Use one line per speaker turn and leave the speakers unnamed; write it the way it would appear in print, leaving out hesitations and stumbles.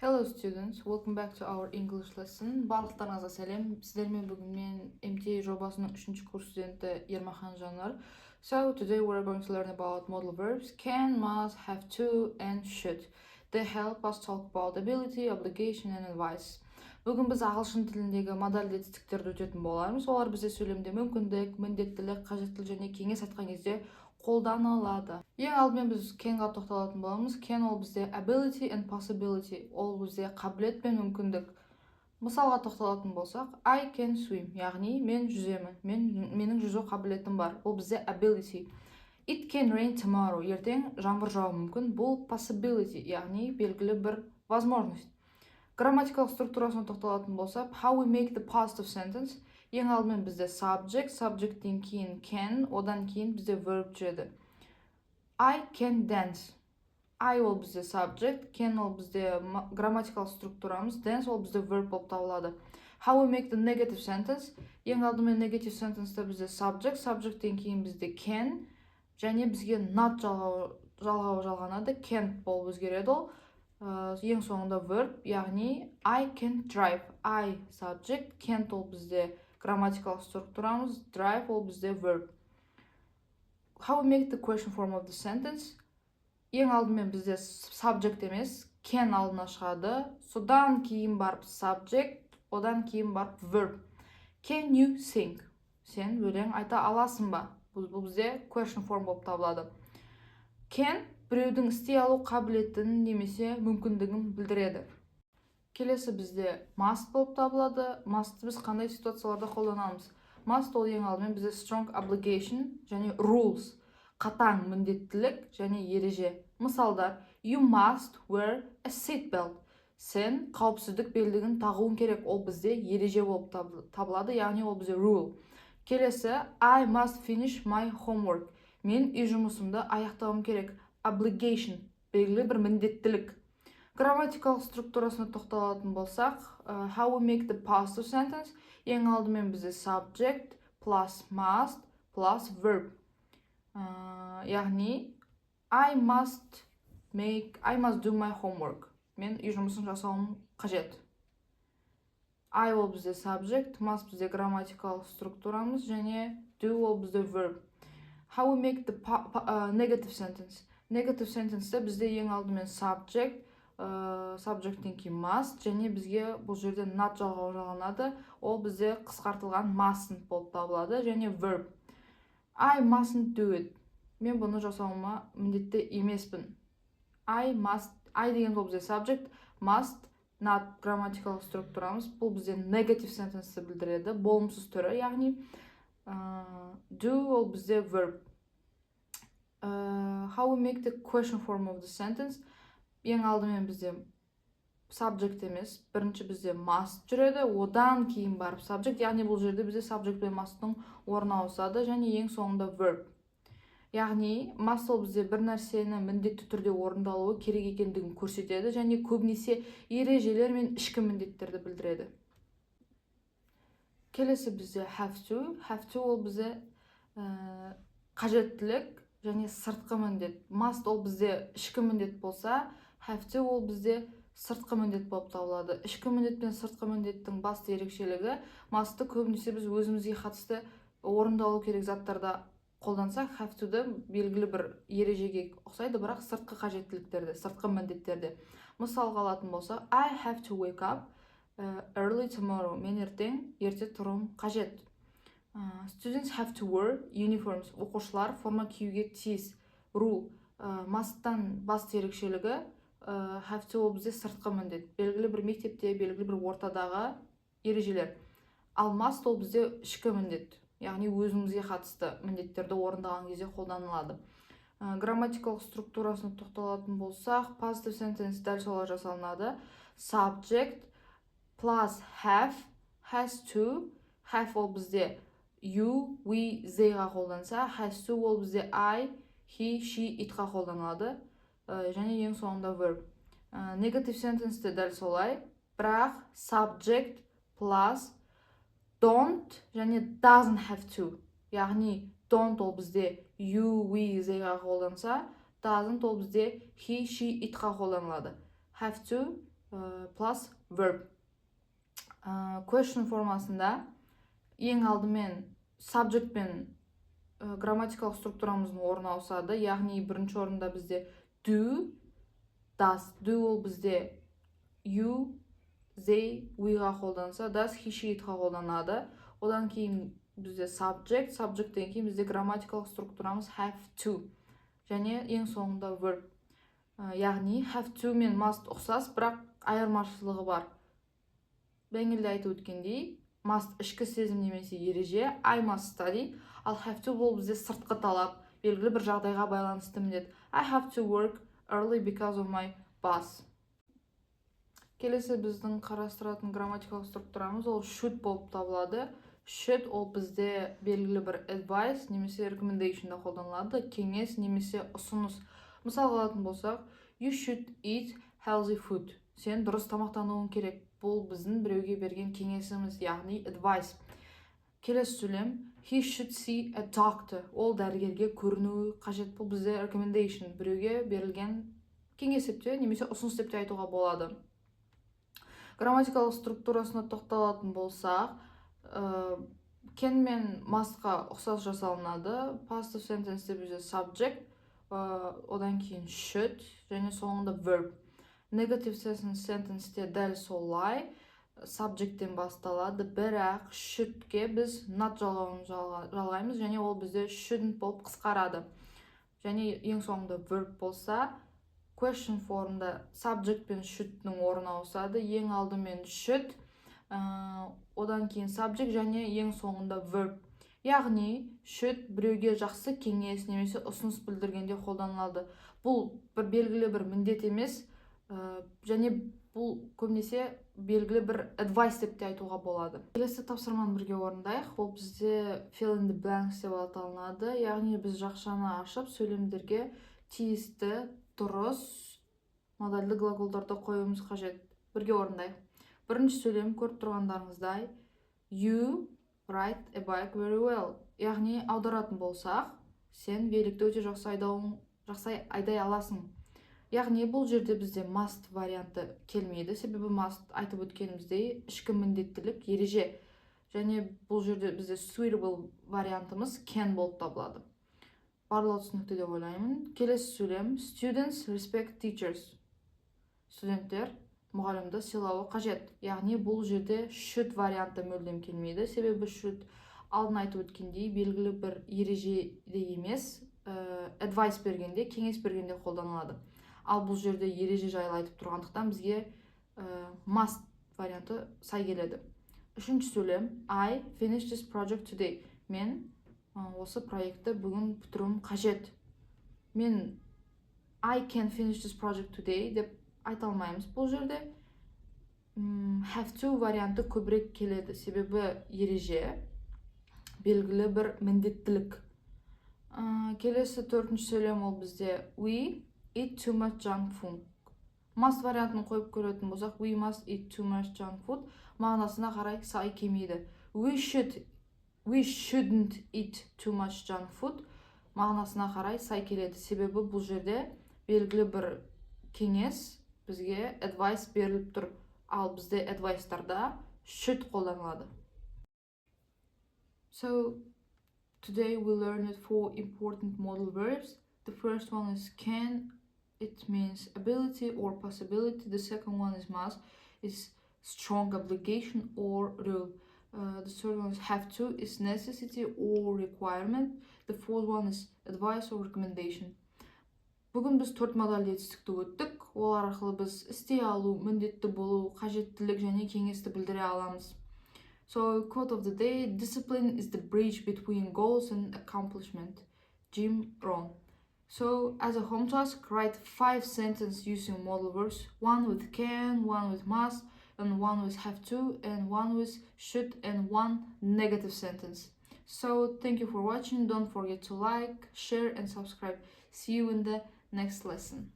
Hello students, welcome back to our English lesson. Барлықтарыңызға сәлем. Сіздермен бүгін мен MTA жобасының 3-ші курс студенті Ермахан Жанар. So today we're going to learn about modal verbs can, must, have to, and should. They help us talk about ability, obligation, and advice. Бүгін біз ағылшын тіліндегі модальді етістіктерді өтетін боламыз. Олар бізде сөйлемде мүмкіндік, міндеттілік, қажеттілік және кеңес айтқан кезде қолданылады. Ең алдымен біз can-ға тоқталатын боламыз. Can ол бізде ability and possibility. Ол бізде қабілет пен мүмкіндік. Мысалға тоқталатын болсақ, I can swim, яғни мен жүземін. Менің жүзу қабілетім бар. Ол бізде ability. It can rain tomorrow. Ертең жаңбыр жауы мүмкін. Бұл possibility, яғни белгілі бір возможность. Грамматикалық структурасына тоқталатын болсақ, how we make the positive sentence. Ең алдымен бізде subjecттен кейін can, одан кейін бізде verb жүреді. I can dance. I ол бізде subject, can ол бізде грамматикалық структурамыз, dance ол бізде verb болып табылады. How we make the negative sentence. Ең алдымен negative sentence'да бізде subjecттен кейін бізде can, және бізге not жалғауы жалғанады, can't болып өзгереді ол. Ең соңында verb, яғни I can drive. I subject, can't ол бізде грамматикалық структурамыз, drive ол бізде verb. How we make the question form of the sentence. Ең алдымен бізде subject емес, can алдына шығады. Содан кейін барып subject, одан кейін барып verb. Can you sing? Сен өлең айта аласың ба? Бұл бізде question form болып табылады. Can біреудің істей алу қабілетін немесе мүмкіндігін білдіреді. Келесі бізде must болып табылады. Must біз қандай ситуацияларда қолданамыз? Must ол ең алдымен бізде strong obligation және rules, қатаң міндеттілік және ереже. Мысалдар, you must wear a seat belt. Сен қауіпсіздік белдігін тағуың керек. Ол бізде ереже болып табылады, яғни ол бізде rule. Келесі, I must finish my homework. Мен үй жұмысымды аяқтауым керек. Obligation, белгілі бір міндеттілік. Грамматикалық структурасына тоқталатын болсақ, how we make the positive sentence. Ең алдымен бізде subject plus must plus verb. Яғни, I must do my homework. Мен үй жұмысын жасауым қажет. I ол бізде subject, must бізде грамматикалық структурамыз, және do ол бізде verb. How we make the negative sentence. Negative sentence'да бізде ең алдымен subjecттен кейін must, және бізге бұл жерде not жалғауы жалғанады. Ол бізде қысқартылған mustn't болып табылады, және verb. I mustn't do it. Мен бұны жасауыма міндетті емеспін. I деген бұл бізде subject, must, not грамматикалық структурамыз. Бұл бізде negative sentence'ті білдіреді, болымсыз түрі, яғни do ол бізде verb. How we make the question form of the sentence. Ең алдымен бізде subject емес, бірінші бізде must жүреді, одан кейін барып subject, яғни бұл жерде бізде subject пен must'ың орны ауысады, және ең соңында verb. Яғни must ол бізде бір нәрсені міндетті түрде орындалуы керек екендігін көрсетеді, және көбінесе ережелер мен ішкі міндеттерді білдіреді. Келесі бізде have to ол бізде қажеттілік және сыртқы міндет. Must ол бізде ішкі міндет болса, have to ол бізде сыртқы міндет болып табылады. Ішкі міндет пен сыртқы міндеттің басты ерекшелігі, must'ты көбінесе біз өзімізге қатысты орындалу керек заттарда қолдансақ, have to'ды белгілі бір ережеге ұқсайды, бірақ сыртқы қажеттіліктерді, сыртқы міндеттерді. Мысалға алатын болсақ, I have to wake up early tomorrow. Мен ерте тұруым қажет. Students have to wear uniforms. Оқушылар форма киюге тиіс. Rule. Must'тан басты ерекшелігі, have to ол бізде сыртқы міндет. Белгілі бір мектепте, белгілі бір ортадағы ережелер. Ал must ол бізде ішкі міндет. Яғни өзімізге қатысты міндеттерді орындаған кезде қолданылады. Грамматикалық структурасына тоқталатын болсақ, positive sentence дәл солай жасалынады. Subject plus have, has to, have ол бізде you, we, theyға қолданса, has to ол бізде I, he, she, itға қолданылады, және ең соңында verb. Negative sentence'те дәл солай, бірақ subject plus don't және doesn't have to. Яғни don't ол бізде you, we, theyға қолданса, doesn't ол бізде he, she, itға қолданылады. Have to plus verb. Question формасында ең алдымен subject пен грамматикалық структурамыздың орны ауысады. Яғни бірінші орында бізде do, does. Do ол бізде you, they, we'ға қолданса, does, he, she, itға қолданады. Одан кейін бізде subject, subjecттен кейін бізде грамматикалық структурамыз have to. Және ең соңында verb. Яғни have to мен must ұқсас, бірақ айырмашылығы бар. Бәңгелде айтып өткендей, must ішкі сезім немесе ереже, I must study, ал have to бұл бізде сыртқы талап, белгілі бір жағдайға байланысты міндет. I have to work early because of my boss. Келесі біздің қарастыратын грамматикалық структурамыз ол should болып табылады. Should ол бізде белгілі бір advice немесе recommendationда қолданылады, кеңес немесе ұсыныс. Мысал алатын болсақ, you should eat healthy food. Сен дұрыс тамақтануың керек. Бұл біздің біреуге берген кеңесіміз, яғни advice. Келесі сөйлем, he should see a doctor. Ол дәрігерге көрінуі қажет. Бұл бізде recommendation, біреуге берілген кеңес деп те немесе ұсыныс деп те айтуға болады. Грамматикалық структурасына тоқталатын болсақ, can мен mustқа ұқсас жасалынады. Passive sentenceде бізде subject, одан кейін should және соңында verb. Negative sentenceде дәл солай, subjecттен басталады, бірақ shouldке біз not жалғауын жалғаймыз және ол бізде shouldn't болып қысқарады. Және ең соңында verb болса, question формында subject пен should'ның орны ауысады. Ең алдымен should, одан кейін subject және ең соңында verb. Яғни should біреуге жақсы кеңес немесе ұсыныс білдіргенде қолданылады. Бұл бір белгілі бір міндет емес, және бұл көбінесе белгілі бір advice деп те айтуға болады. Келесі тапсырманы бірге орындайық. Ол бізде fill in the blanks деп аталынады. Яғни біз жақшаны ашып, сөйлемдерге тиісті, дұрыс модальді глаголдарды қоюымыз қажет. Бірге орындайық. Бірінші сөйлем көріп тұрғандарыңыздай, you ride a bike very well. Яғни аударатын болсақ, сен великті өте жақсы айдай аласың. Яғни бұл жерде бізде must варианты келмейді. Себебі must айтып өткеніміздей ішкі міндеттілік, ереже. Және бұл жерде бізде suitable вариантымыз can болып табылады. Барлығы түсінікті деп ойлаймын. Келесі сөйлем, students respect teachers. Студенттер мұғалімді сыйлауы қажет. Яғни бұл жерде should варианты мүлдем келмейді. Себебі should алдын айтып өткендей белгілі бір ережеде емес, advice бергенде, кеңес бергенде қолданылады. Ал бұл жерде ереже жайлы айтып тұрғандықтан бізге must варианты сай келеді. Үшінші сөйлем, I finished this project today. Мен осы проектті бүгін бітіруім қажет. Мен I can finish this project today деп айта алмаймыз. Бұл жерде have to варианты көбірек келеді. Себебі ереже белгілі бір міндеттілік. Келесі төртінші сөйлем ол бізде we eat too much junk food. Must вариантын қойып көретін болсақ, we must eat too much junk food мағынасына қарай сай келмейді. We shouldn't eat too much junk food мағынасына қарай сай келеді. Себебі бұл жерде белгілі бір кеңес бізге advice беріліп тұр. Ал бізде advice'тарда should қолданылады. So, today we learned 4 important modal verbs. The first one is can. It means ability or possibility. The second one is must. It's strong obligation or rule. The third one is have to. It's necessity or requirement. The fourth one is advice or recommendation. Бүгін біз 4 модальді жетістікті өттік. Олар арқылы біз істей алу, міндетті болу, қажеттілік және кеңесті білдіре аламыз. So, quote of the day, discipline is the bridge between goals and accomplishment. Jim Rohn. So, as a home task, write 5 sentences using modal verbs, one with can, one with must, and one with have to, and one with should, and one negative sentence. So, thank you for watching. Don't forget to like, share, and subscribe. See you in the next lesson.